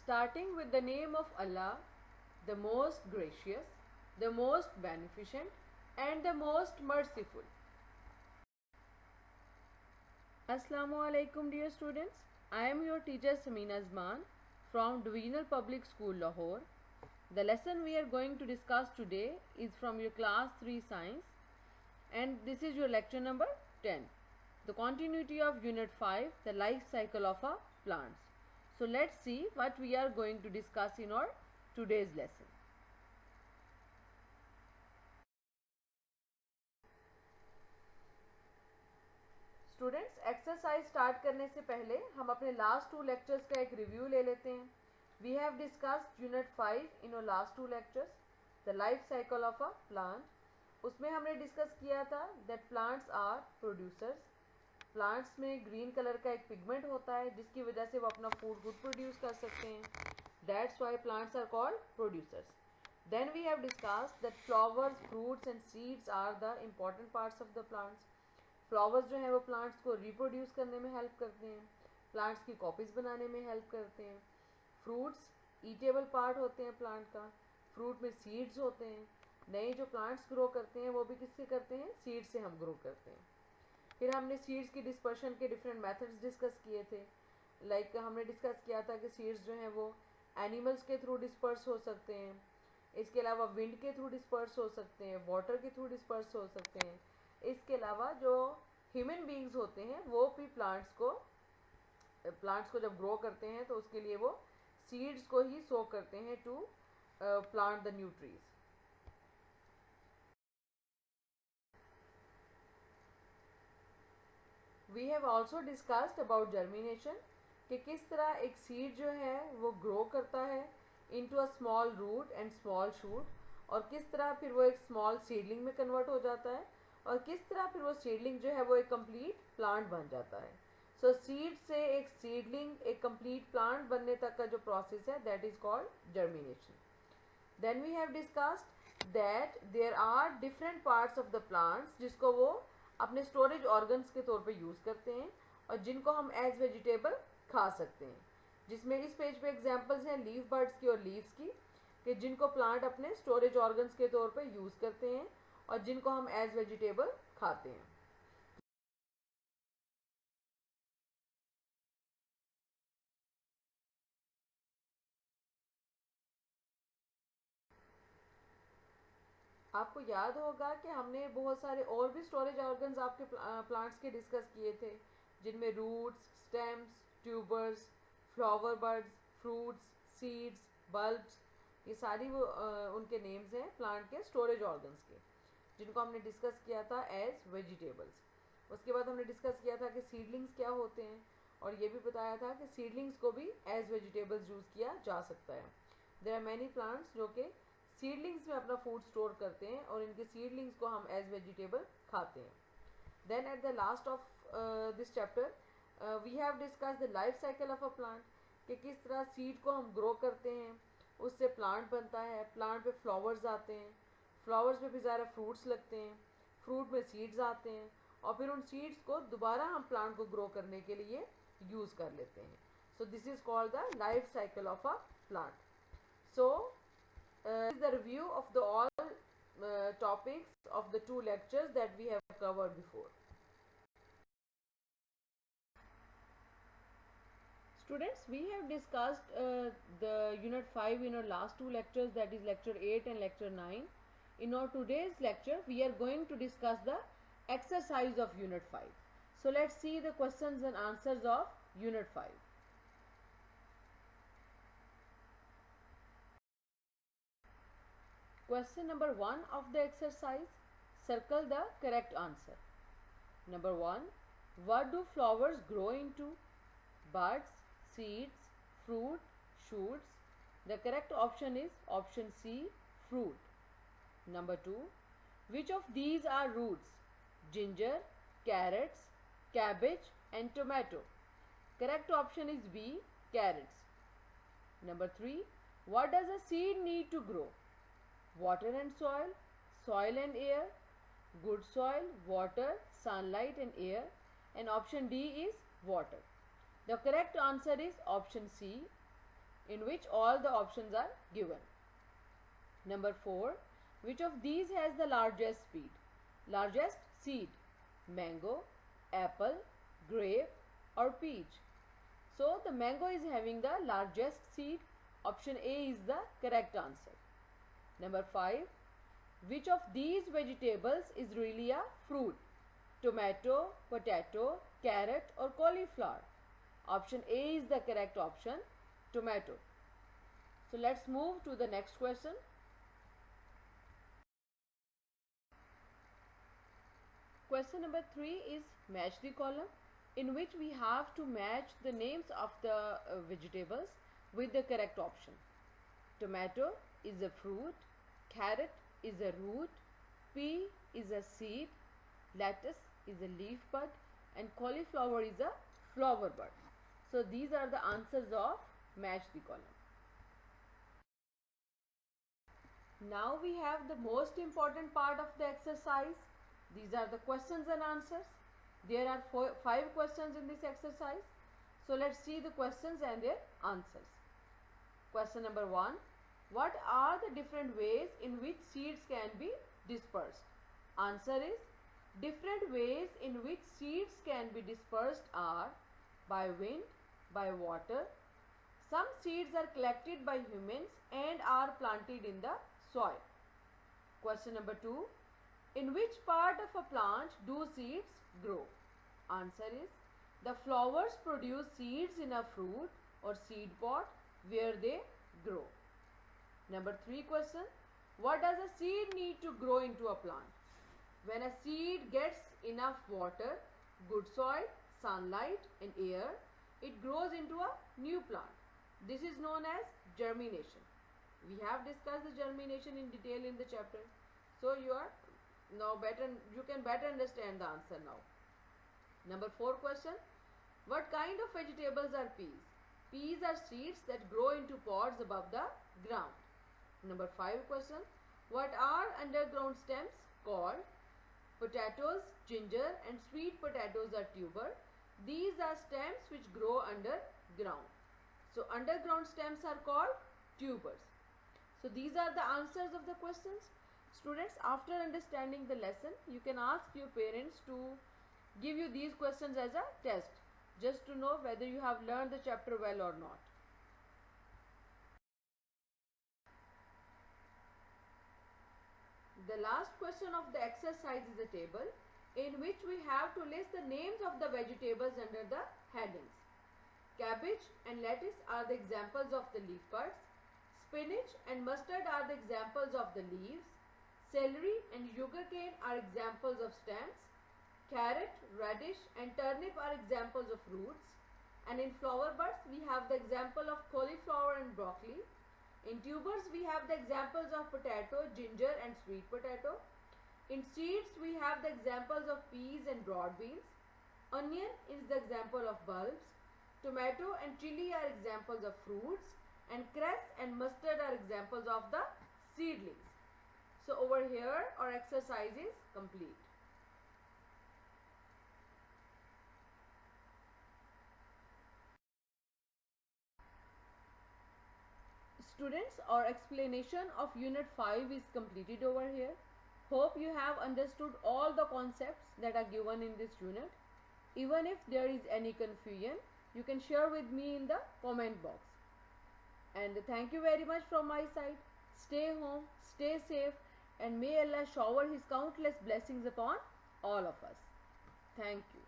Starting with the name of Allah, the most gracious, the most beneficent, and the most merciful. Assalamu alaikum, dear students. I am your teacher Samina Azman from Divisional Public School, Lahore. The lesson we are going to discuss today is from your class 3 science, and this is your lecture number 10, the continuity of unit 5, the life cycle of a plants. So let's see what we are going to discuss in our today's lesson. Students, exercise start करने से पहले हम अपने last 2 lectures का एक review ले लेते हैं. We have discussed unit 5 in और last 2 lectures, the life cycle of a plant. उसमें हमने डिस्कस किया था that plants are producers. Plants में ग्रीन कलर का एक पिगमेंट होता है जिसकी वजह से वो अपना फूड खुद प्रोड्यूस कर सकते हैं. That's why plants are called producers. Then we have discussed that flowers, fruits and seeds are the important parts of the plants. Flowers जो हैं वो प्लांट्स को रिप्रोड्यूस करने में हेल्प करते हैं, प्लांट्स की कॉपीज़ बनाने में हेल्प करते हैं. फ्रूट्स ईटेबल पार्ट होते हैं प्लांट का. फ्रूट में सीड्स होते हैं. नए जो प्लांट्स ग्रो करते हैं वो भी किससे करते हैं? सीड से हम ग्रो करते हैं. फिर हमने सीड्स की डिस्पर्शन के डिफरेंट मेथड्स डिस्कस किए थे. लाइक हमने डिस्कस किया था कि सीड्स जो हैं वो एनिमल्स के थ्रू डिस्पर्स हो सकते हैं. इसके अलावा विंड के थ्रू डिस्पर्स हो सकते हैं, वाटर के थ्रू डिस्पर्स हो सकते हैं. इसके अलावा जो ह्यूमन बीइंग्स होते हैं वो भी प्लांट्स को जब ग्रो करते हैं तो उसके लिए वो सीड्स को ही सो करते हैं to plant the new trees. We have also discussed about germination, कि किस तरह एक सीड जो है वो ग्रो करता है into a small root and small shoot, और किस तरह फिर वो एक स्मॉल सीडलिंग में कन्वर्ट हो जाता है, और किस तरह फिर वो सीडलिंग जो है वो एक कंप्लीट प्लांट बन जाता है. सो सीड से एक सीडलिंग, एक कंप्लीट प्लांट बनने तक का जो प्रोसेस है that is called germination. Then we have discussed that there are different parts of the plants जिसको वो अपने स्टोरेज ऑर्गन्स के तौर पे यूज़ करते हैं और जिनको हम एज वेजिटेबल खा सकते हैं. जिसमें इस पेज पे एग्जांपल्स हैं लीफ बर्ड्स की और लीव्स की, कि जिनको प्लांट अपने स्टोरेज ऑर्गन्स के तौर पे यूज़ करते हैं और जिनको हम एज वेजिटेबल खाते हैं. आपको याद होगा कि हमने बहुत सारे और भी स्टोरेज ऑर्गन्स आपके प्लांट्स के डिस्कस किए थे, जिनमें roots, stems, tubers, flower buds, fruits, seeds, bulbs, ये सारी वो उनके नेम्स हैं प्लांट के स्टोरेज ऑर्गन्स के, जिनको हमने डिस्कस किया था एज वेजिटेबल्स. उसके बाद हमने डिस्कस किया था कि सीडलिंग्स क्या होते हैं, और ये भी बताया था कि सीडलिंग्स को भी एज वेजिटेबल्स यूज़ किया जा सकता है. देयर आर मैनी प्लांट्स जो कि सीडलिंग्स में अपना फूड स्टोर करते हैं और इनके सीडलिंग्स को हम एज वेजिटेबल खाते हैं. Then at the last of this chapter we have discuss the life cycle of a plant, कि किस तरह सीड को हम ग्रो करते हैं, उससे प्लांट बनता है, प्लांट पे फ्लावर्स आते हैं, फ्लावर्स पे भी ज़्यादा फ्रूट्स लगते हैं, फ्रूट में सीड्स आते हैं, और फिर उन सीड्स को दोबारा हम प्लांट को ग्रो करने के लिए यूज़ कर लेते हैं. So this is called the life cycle of a plant. So is the review of the all topics of the 2 lectures that we have covered before. Students, we have discussed the unit 5 in our last 2 lectures, that is lecture 8 and lecture 9. In our today's lecture we are going to discuss the exercise of unit 5. So let's see the questions and answers of unit 5. Question number 1 of the exercise, circle the correct answer. Number 1, what do flowers grow into? Buds, seeds, fruit, shoots. The correct option is option C, fruit. Number 2, which of these are roots? Ginger, carrots, cabbage and tomato. Correct option is B, carrots. Number 3, what does a seed need to grow? Water and soil, soil and air, good soil, water, sunlight and air, and option D is water. The correct answer is option C, in which all the options are given. Number 4. Which of these has the largest seed? Mango, apple, grape or peach? So the mango is having the largest seed. Option A is the correct answer. Number 5. Which of these vegetables is really a fruit? Tomato, potato, carrot or cauliflower? Option A is the correct option, tomato. So let's move to the next question. Question number 3 is match the column, in which we have to match the names of the vegetables with the correct option. Tomato is a fruit, carrot is a root, pea is a seed, lettuce is a leaf bud and cauliflower is a flower bud. So these are the answers of match the column. Now we have the most important part of the exercise. These are the questions and answers. There are 5 questions in this exercise. So let's see the questions and their answers. Question number 1. What are the different ways in which seeds can be dispersed? Answer is, different ways in which seeds can be dispersed are by wind, by water. Some seeds are collected by humans and are planted in the soil. Question number 2. In which part of a plant do seeds grow? Answer is, the flowers produce seeds in a fruit or seed pod where they grow. Number 3 question. What does a seed need to grow into a plant? When a seed gets enough water, good soil, sunlight and air, it grows into a new plant. This is known as germination. We have discussed the germination in detail in the chapter. So you can better understand the answer now. Number 4 question. What kind of vegetables are peas? Peas are seeds that grow into pods above the ground. Number 5 question. What are underground stems called? Potatoes, ginger and sweet potatoes are tuber. These are stems which grow underground. So underground stems are called tubers. So these are the answers of the questions. Students, after understanding the lesson, you can ask your parents to give you these questions as a test, just to know whether you have learned the chapter well or not. The last question of the exercise is a table in which we have to list the names of the vegetables under the headings. Cabbage and lettuce are the examples of the leaf buds. Spinach and mustard are the examples of the leaves. Celery and sugarcane are examples of stems. Carrot, radish and turnip are examples of roots. And in flower buds, we have the example of cauliflower and broccoli. In tubers, we have the examples of potato, ginger and sweet potato. In seeds, we have the examples of peas and broad beans. Onion is the example of bulbs. Tomato and chili are examples of fruits. And cress and mustard are examples of the seedlings. So over here, our exercise is complete. Students, our explanation of Unit 5 is completed over here. Hope you have understood all the concepts that are given in this unit. Even if there is any confusion, you can share with me in the comment box. And thank you very much from my side. Stay home, stay safe, and may Allah shower His countless blessings upon all of us. Thank you.